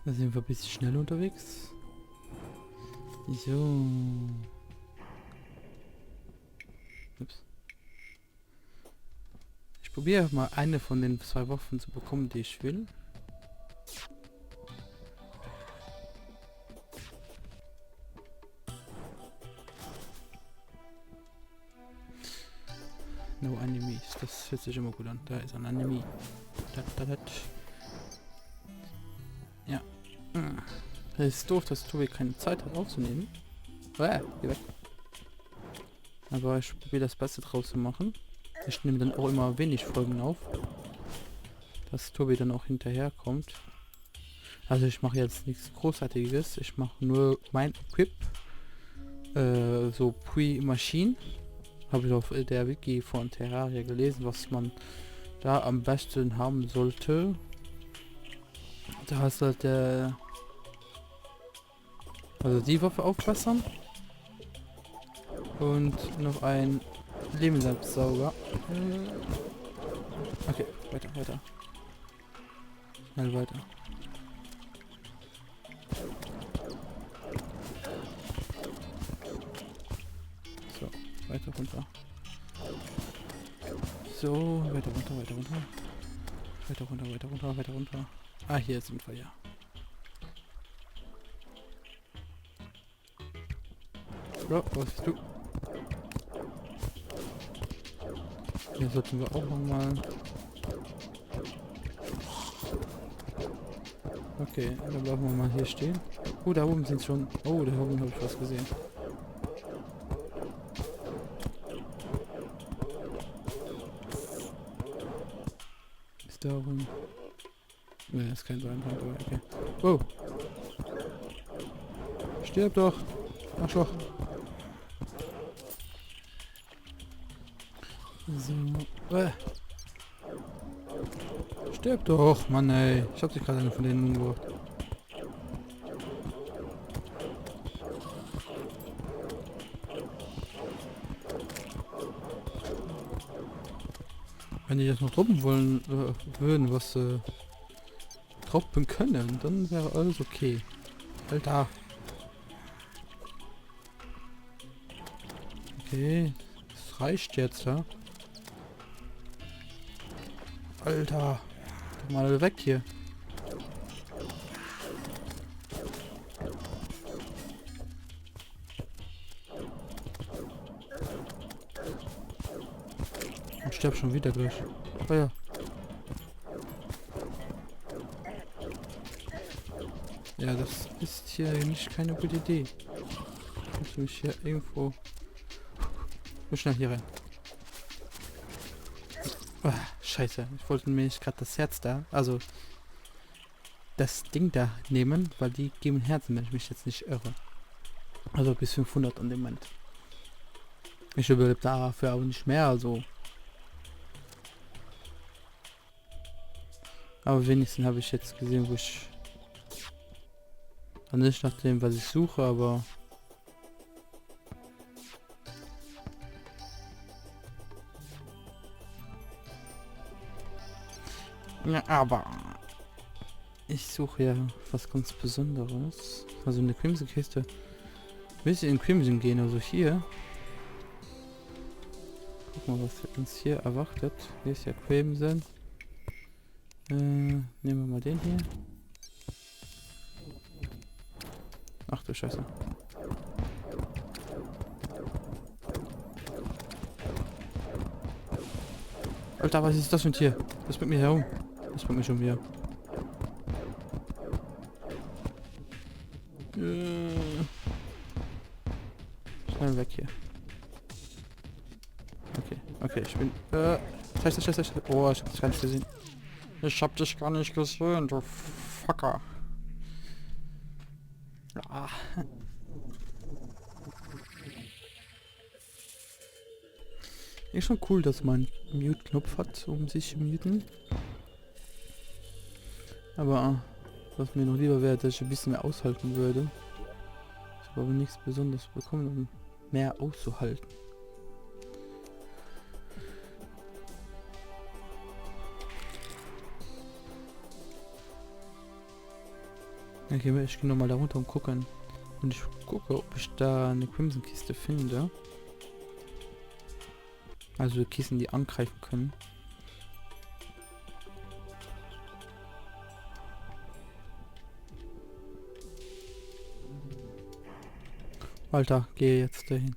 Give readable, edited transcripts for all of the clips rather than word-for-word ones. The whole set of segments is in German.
Da sind wir ein bisschen schnell unterwegs. So. Ups. Ich probiere mal eine von den 2 Waffen zu bekommen, die ich will. No Enemies, das hört sich immer gut an. Da ist ein Enemy. Ja. Das ist doof, dass Tobi keine Zeit hat aufzunehmen. Geh weg. Aber ich probiere das Beste draus zu machen. Ich nehme dann auch immer wenig Folgen auf. Dass Tobi dann auch hinterherkommt. Also ich mache jetzt nichts Großartiges. Ich mache nur mein Equip. So Pre-Machine. Habe ich auf der Wiki von Terraria gelesen, was man da am besten haben sollte. Da hast du halt also die Waffe aufbessern. Und noch ein Lebensabsauger. Okay, weiter. Schnell weiter. So, weiter runter. So, weiter runter. Weiter runter. Ah, hier sind wir ja. Bro, was bist du? Hier sollten wir auch nochmal. Okay, dann bleiben wir mal hier stehen. Oh, da oben sind schon. Oh, da oben habe ich was gesehen. Ist da oben. Ne, ist kein Beinbrand, aber okay. Wow. Stirb doch. Arschloch. So. Stirb doch, Mann ey. Ich hab dich gerade eine von denen umgebracht. Wenn die das noch droppen wollen, würden, was droppen können, dann wäre alles okay. Alter. Okay. Das reicht jetzt, ja. Alter. Mal weg hier. Ich sterb schon wieder gleich. Oh ja. Ja, das ist hier nicht keine gute Idee. Ich muss mich hier irgendwo... So schnell hier rein. Ah, scheiße. Ich wollte mir nicht gerade das Herz da, also das Ding da nehmen, weil die geben Herzen, wenn ich mich jetzt nicht irre. Also bis 500 an dem Moment. Ich überlebe dafür aber nicht mehr, also. Aber wenigstens habe ich jetzt gesehen, wo ich... Also nicht nach dem, was ich suche, aber... Ja, aber... Ich suche ja was ganz Besonderes. Also eine Crimson-Kiste. Will ich in Crimson gehen, also hier. Guck mal, was uns hier erwartet. Hier ist ja Crimson. Nehmen wir mal den hier. Ach du Scheiße. Alter, was ist das für ein Tier? Das bringt mich herum. Das bringt mich schon wieder. Schnell weg hier. Okay, ich bin... Scheiße. Oh, ich hab dich gar nicht gesehen. Ich hab dich gar nicht gesehen, du Fucker. Ah. Ist schon cool, dass man einen Mute-Knopf hat, um sich zu muten. Aber was mir noch lieber wäre, dass ich ein bisschen mehr aushalten würde. Ich habe aber nichts Besonderes bekommen, um mehr auszuhalten. Okay, ich gehe nochmal da runter und gucken. Und ich gucke, ob ich da eine Crimson-Kiste finde. Also Kisten, die angreifen können. Alter, gehe jetzt dahin.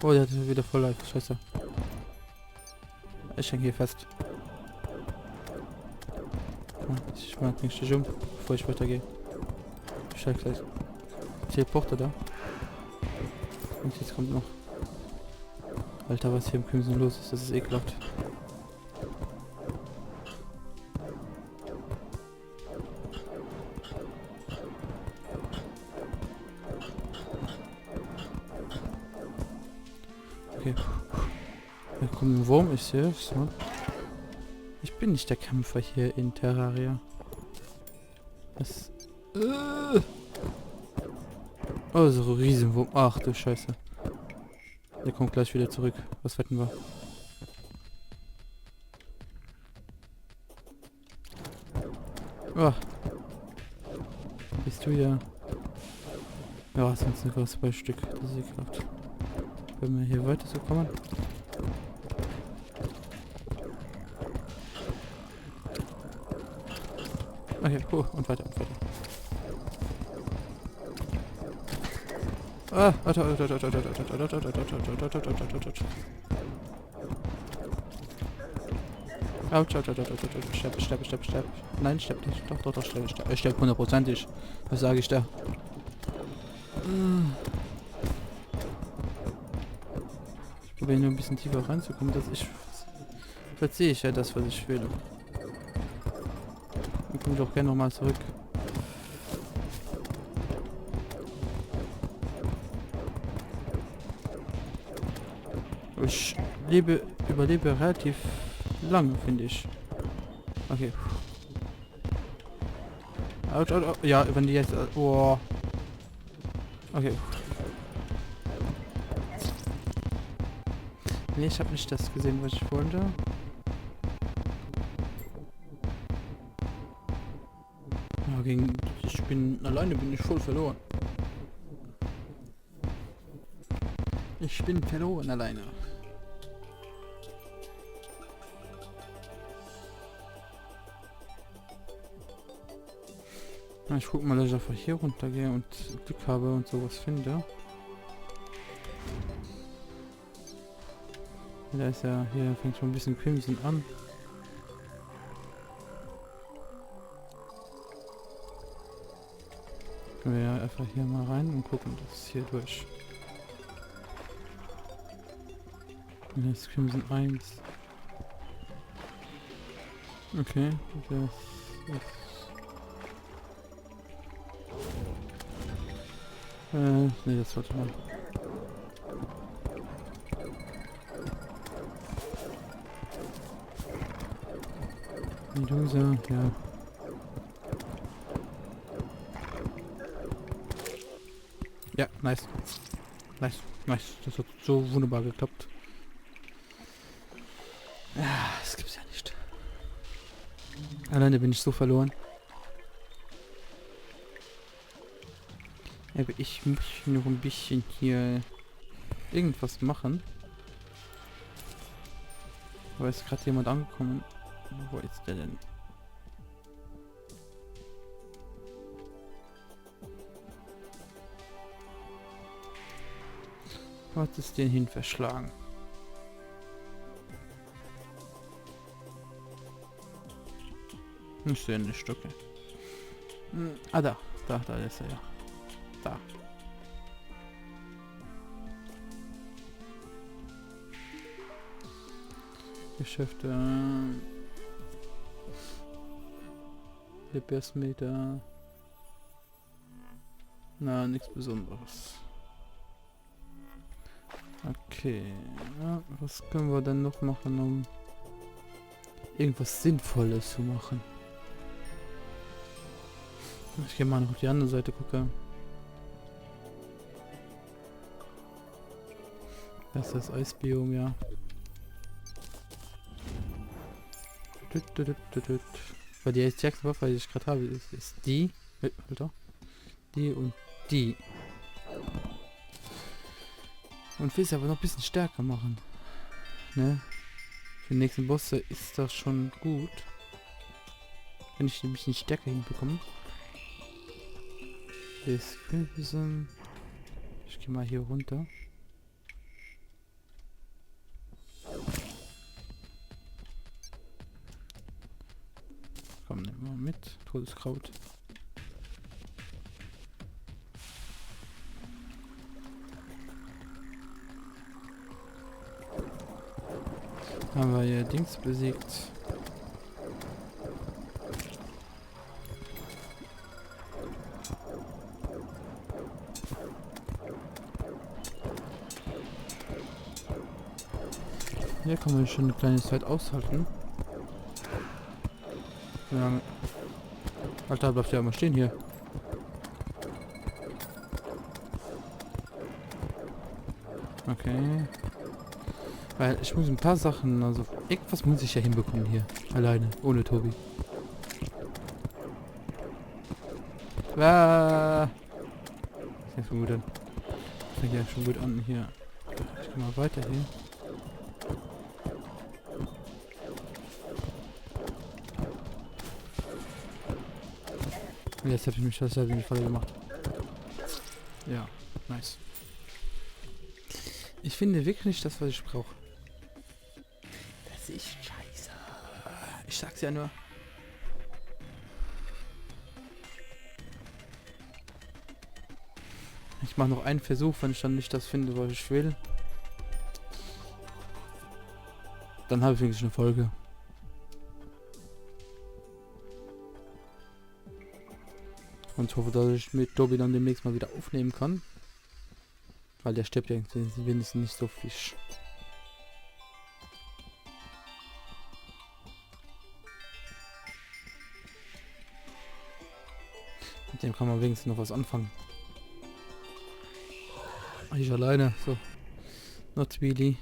Oh, der hat wieder voll Life. Scheiße. Ich hänge hier fest. Ich mag nicht um, bevor ich weitergehe. Ich steig gleich. Teleporter da. Und jetzt kommt noch. Alter, was hier im Crimson los ist, das ist ekelhaft. Okay. Da kommt ein Wurm, ich sehe es. Ne? Ich bin nicht der Kämpfer hier in Terraria. Was? Oh, so ein Riesenwurm. Ach du Scheiße. Der kommt gleich wieder zurück. Was wetten wir? Oh. Bist du ja. Ja, es sind sogar 2 Stück. Das ist ekelhaft. Wenn wir hier weiter so kommen. Okay, und weiter und weiter. Ah, Sterbe. Nein, sterbe nicht. Doch, sterbe. Ich sterbe 100%. Was sage ich da? Ich probiere nur ein bisschen tiefer reinzukommen, dass ich... Vielleicht sehe ich ja das, was ich will. Dann komme ich auch gerne nochmal zurück. Ich überlebe relativ lang, finde ich. Okay. Autsch. Ja, wenn die jetzt... Oh. Okay. Nee, ich habe nicht das gesehen, was ich wollte. Ja, bin ich voll verloren. Ich bin verloren alleine. Na, ich guck mal, dass ich einfach hier runtergehe und Glück habe und sowas finde. Da ist ja, hier fängt schon ein bisschen Crimson an. Können wir ja einfach hier mal rein und gucken, das hier durch. Und das ist Crimson 1. Okay, das ist... nee, das sollte man. Medusa, ja. Ja, nice. Das hat so wunderbar geklappt. Ja, das gibt's ja nicht. Alleine bin ich so verloren. Aber ich möchte noch ein bisschen hier irgendwas machen. Aber ist gerade jemand angekommen. Wo ist der denn? Was ist den hin verschlagen? Ich sehe nicht, okay. Ah, da ist er ja. Da. Geschäfte. Repair-Meter. Na, nichts Besonderes. Okay. Ja, was können wir denn noch machen, um irgendwas Sinnvolles zu machen? Ich gehe mal noch auf die andere Seite gucken. Das ist das Eisbiom, ja. Weil die stärkste Waffe, die ich gerade habe, ist die. Alter. Die und die. Und will es aber noch ein bisschen stärker machen. Ne? Für den nächsten Bosse ist das schon gut. Wenn ich ein bisschen stärker hinbekomme. Ich gehe mal hier runter. Komm, nehmen wir mit. Todeskraut. Haben wir hier Dings besiegt. Hier kann man schon eine kleine Zeit aushalten. Wie lange? Alter, bleibt ja immer stehen hier. Okay. Weil ich muss ein paar Sachen, also irgendwas muss ich ja hinbekommen hier. Alleine, ohne Tobi. Ah! Das fängt schon gut an. Das fängt ja schon gut an hier. Ich gehe mal weiter hier. Jetzt habe ich mich das in die Falle gemacht. Ja, nice. Ich finde wirklich nicht das, was ich brauche. Das ist scheiße. Ich sag's ja nur. Ich mache noch einen Versuch, wenn ich dann nicht das finde, was ich will. Dann habe ich wirklich eine Folge. Und ich hoffe, dass ich mit Tobi dann demnächst mal wieder aufnehmen kann. Weil der stirbt ja wenigstens nicht so fisch. Mit dem kann man wenigstens noch was anfangen. Ich alleine, so. Not really.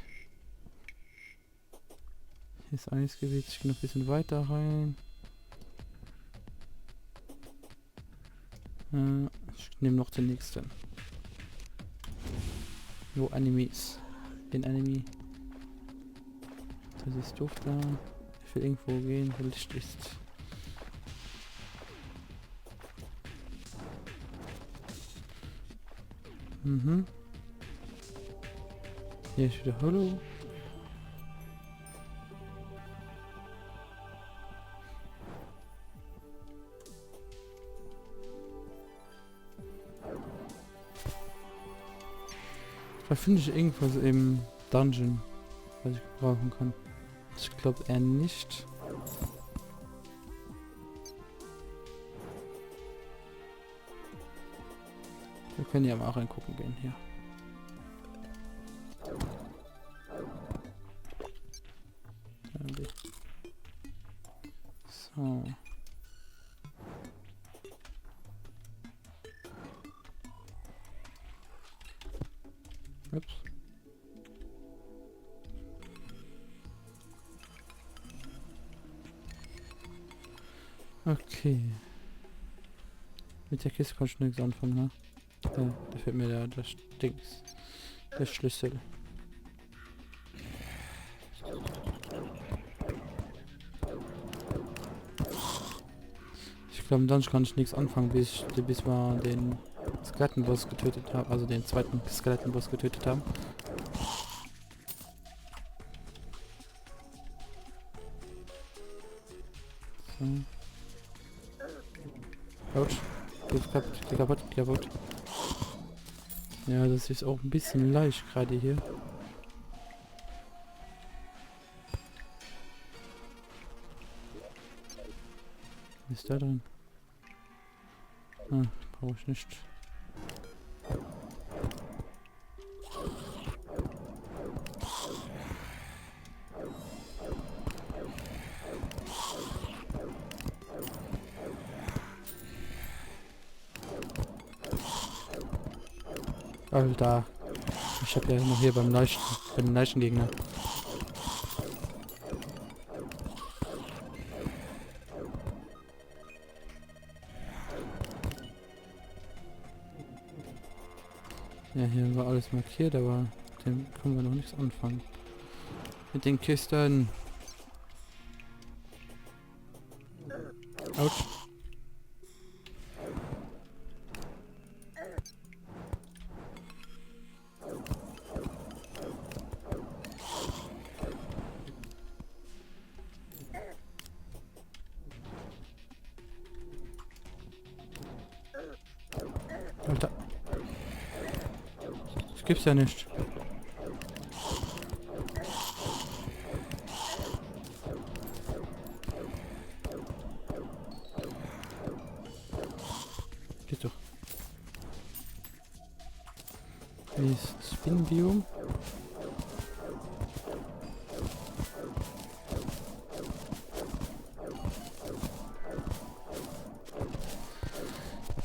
Hier ist Eisgebiet, ich gehe noch ein bisschen weiter rein. Ich nehme noch den nächsten. Wo Enemies. Den Enemy. Das ist doof da. Ich will irgendwo gehen, wo Licht ist. Mhm. Hier ist wieder Hollow. Da finde ich irgendwas im Dungeon, was ich brauchen kann. Ich glaube eher nicht. Wir können ja mal reingucken gehen hier. So. Ups. Okay. Mit der Kiste kann ich nichts anfangen, ne? Ja, da fehlt mir der Dings. Der Schlüssel. Ich glaube, dann kann ich nichts anfangen, bis wir den Skelettenboss getötet haben, also den zweiten Skelettenboss getötet haben. So. Autsch. Geh kaputt. Ja, das ist auch ein bisschen leicht gerade hier. Was ist da drin? Ah, brauche ich nicht. Alter. Ich hab ja noch hier beim Leichengegner. Ja, hier war alles markiert, aber mit dem können wir noch nichts anfangen. Mit den Kisten. Autsch. Alter. Das gibt's ja nicht. Geht doch. Wie ist das Spinnenbiom?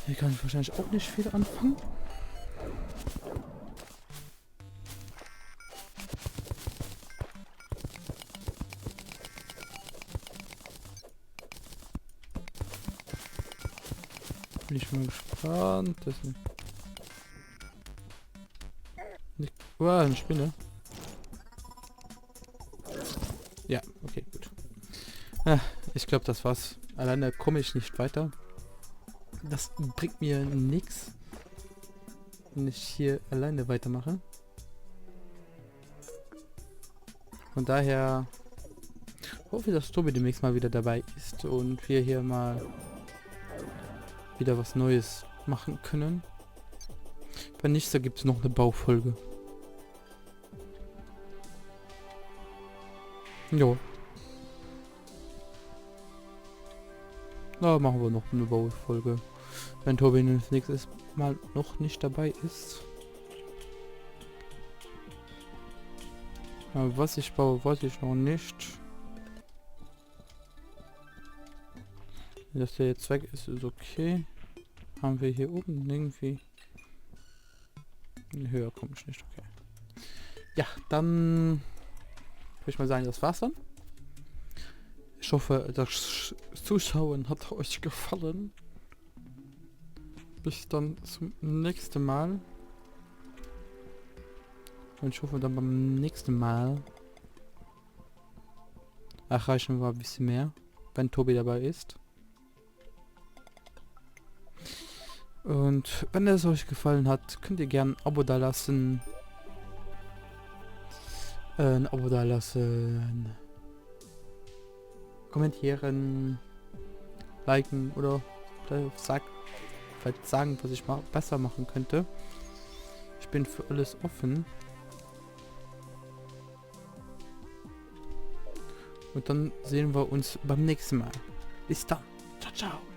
Hier kann ich wahrscheinlich auch nicht viel anfangen. Bin ich mal gespannt. Das ist nicht. Wow, eine Spinne. Ja, okay, gut. Ich glaube, das war's. Alleine komme ich nicht weiter. Das bringt mir nichts, wenn ich hier alleine weitermache. Von daher hoffe ich, dass Tobi demnächst mal wieder dabei ist und wir hier mal wieder was Neues machen können. Wenn nicht, da gibt es noch eine Baufolge. Jo. Da machen wir noch eine Baufolge. Wenn Tobi das nächstes Mal noch nicht dabei ist. Aber was ich baue, weiß ich noch nicht. Dass der jetzt weg ist, ist okay. Haben wir hier oben irgendwie... Höher komme ich nicht, okay. Ja, dann... würde ich mal sagen, das war's dann. Ich hoffe, das Zuschauen hat euch gefallen. Bis dann zum nächsten Mal. Und ich hoffe, dann beim nächsten Mal erreichen wir ein bisschen mehr, wenn Tobi dabei ist. Und wenn es euch gefallen hat, könnt ihr gerne ein Abo dalassen. Kommentieren, liken oder vielleicht sagen, was ich mal besser machen könnte. Ich bin für alles offen. Und dann sehen wir uns beim nächsten Mal. Bis dann. Ciao, ciao.